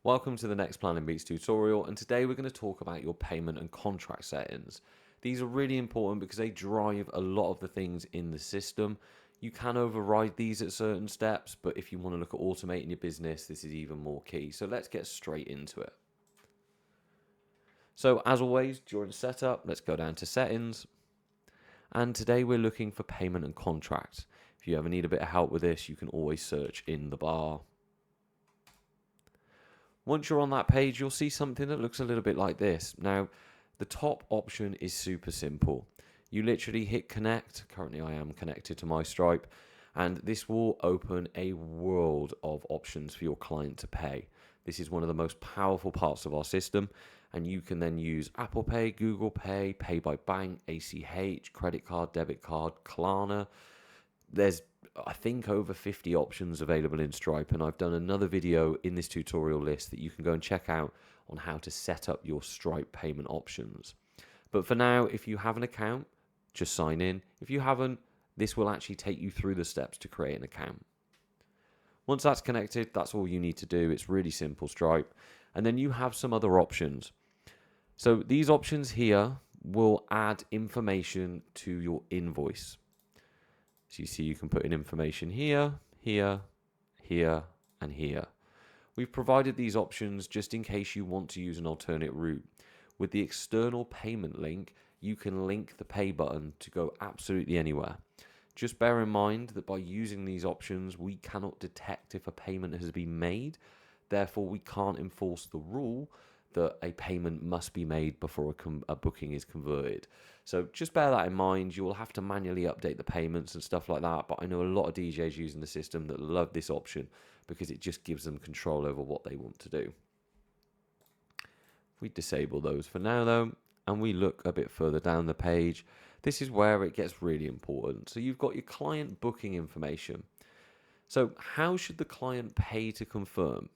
Welcome to the next Planning Beats tutorial, and today we're going to talk about your payment and contract settings. These are really important because they drive a lot of the things in the system. You can override these at certain steps, but if you want to look at automating your business, this is even more key. So let's get straight into it. So as always, during setup, let's go down to settings. And today we're looking for payment and contract. If you ever need a bit of help with this, you can always search in the bar. Once you're on that page, you'll see something that looks a little bit like this. Now, the top option is super simple. You literally hit connect. Currently, I am connected to my Stripe, and this will open a world of options for your client to pay. This is one of the most powerful parts of our system, and you can then use Apple Pay, Google Pay, Pay by Bank, ACH, credit card, debit card, Klarna. There's, I think, over 50 options available in Stripe, and I've done another video in this tutorial list that you can go and check out on how to set up your Stripe payment options. But for now, if you have an account, just sign in. If you haven't, this will actually take you through the steps to create an account. Once that's connected, that's all you need to do. It's really simple, Stripe. And then you have some other options. So these options here will add information to your invoice. So you see you can put in information here, here, here, and here. We've provided these options just in case you want to use an alternate route. With the external payment link, you can link the pay button to go absolutely anywhere. Just bear in mind that by using these options, we cannot detect if a payment has been made. Therefore, we can't enforce the rule that a payment must be made before a booking is converted. So just bear that in mind. You will have to manually update the payments and stuff like that. But I know a lot of DJs using the system that love this option because it just gives them control over what they want to do. We disable those for now though, and we look a bit further down the page. This is where it gets really important. So you've got your client booking information. So how should the client pay to confirm?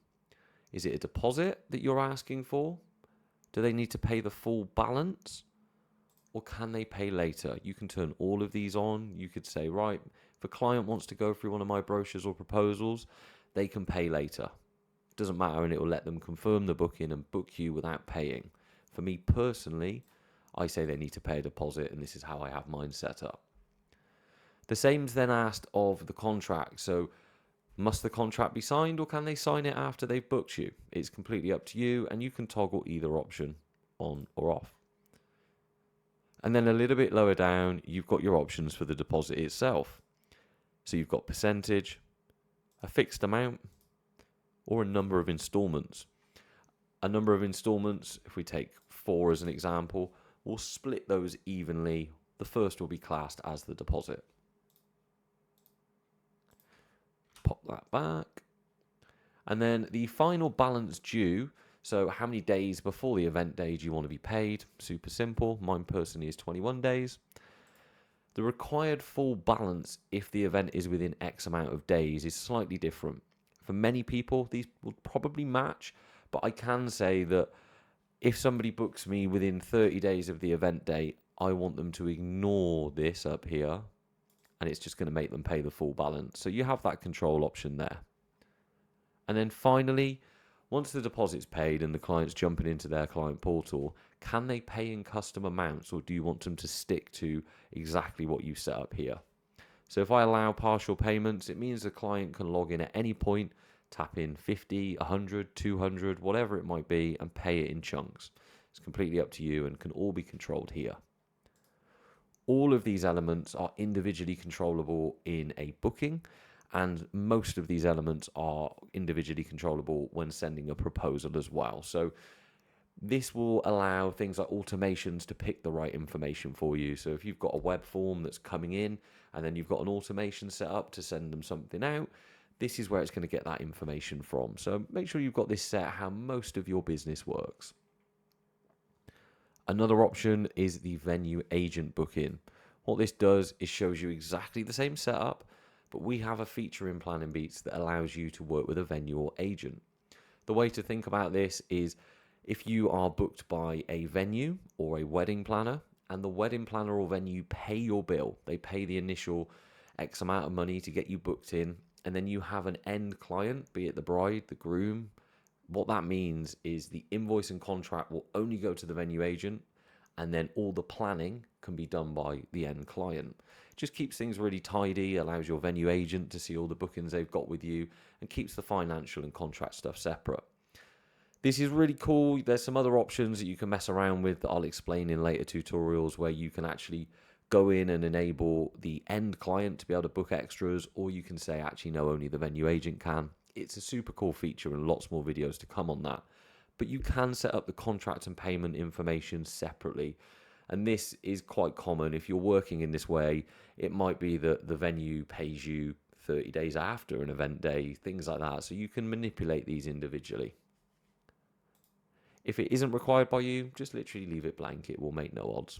Is it a deposit that you're asking for? Do they need to pay the full balance? Or can they pay later? You can turn all of these on. You could say, right, if a client wants to go through one of my brochures or proposals, they can pay later. It doesn't matter, and it will let them confirm the booking and book you without paying. For me personally, I say they need to pay a deposit, and this is how I have mine set up. The same's then asked of the contract. So must the contract be signed, or can they sign it after they've booked you? It's completely up to you, and you can toggle either option on or off. And then a little bit lower down, you've got your options for the deposit itself. So you've got percentage, a fixed amount, or a number of installments. A number of installments, if we take 4 as an example, we'll split those evenly. The first will be classed as the deposit. Pop that back. And then the final balance due. So how many days before the event day do you want to be paid? Super simple. Mine personally is 21 days. The required full balance if the event is within X amount of days is slightly different. For many people, these will probably match, but I can say that if somebody books me within 30 days of the event date, I want them to ignore this up here, and it's just going to make them pay the full balance. So you have that control option there. And then finally, once the deposit's paid and the client's jumping into their client portal, can they pay in custom amounts, or do you want them to stick to exactly what you set up here? So if I allow partial payments, it means the client can log in at any point, tap in 50, 100, 200, whatever it might be, and pay it in chunks. It's completely up to you and can all be controlled here. All of these elements are individually controllable in a booking, and most of these elements are individually controllable when sending a proposal as well. So this will allow things like automations to pick the right information for you. So if you've got a web form that's coming in and then you've got an automation set up to send them something out, this is where it's going to get that information from. So make sure you've got this set how most of your business works. Another option is the venue agent booking. What this does is shows you exactly the same setup, but we have a feature in Planning Beats that allows you to work with a venue or agent. The way to think about this is if you are booked by a venue or a wedding planner, and the wedding planner or venue pay your bill, they pay the initial X amount of money to get you booked in, and then you have an end client, be it the bride, the groom, what that means is the invoice and contract will only go to the venue agent, and then all the planning can be done by the end client. Just keeps things really tidy, allows your venue agent to see all the bookings they've got with you, and keeps the financial and contract stuff separate. This is really cool. There's some other options that you can mess around with that I'll explain in later tutorials, where you can actually go in and enable the end client to be able to book extras, or you can say, actually, no, only the venue agent can. It's a super cool feature and lots more videos to come on that. But you can set up the contract and payment information separately. And this is quite common. If you're working in this way, it might be that the venue pays you 30 days after an event day, things like that. So you can manipulate these individually. If it isn't required by you, just literally leave it blank. It will make no odds.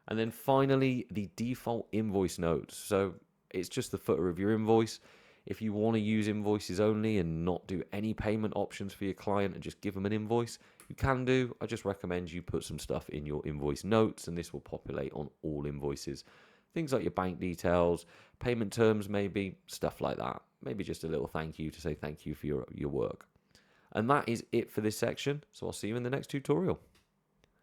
And then finally, the default invoice notes. So it's just the footer of your invoice. If you want to use invoices only and not do any payment options for your client and just give them an invoice, you can do. I just recommend you put some stuff in your invoice notes, and this will populate on all invoices. Things like your bank details, payment terms maybe, stuff like that. Maybe just a little thank you to say thank you for your work. And that is it for this section. So I'll see you in the next tutorial.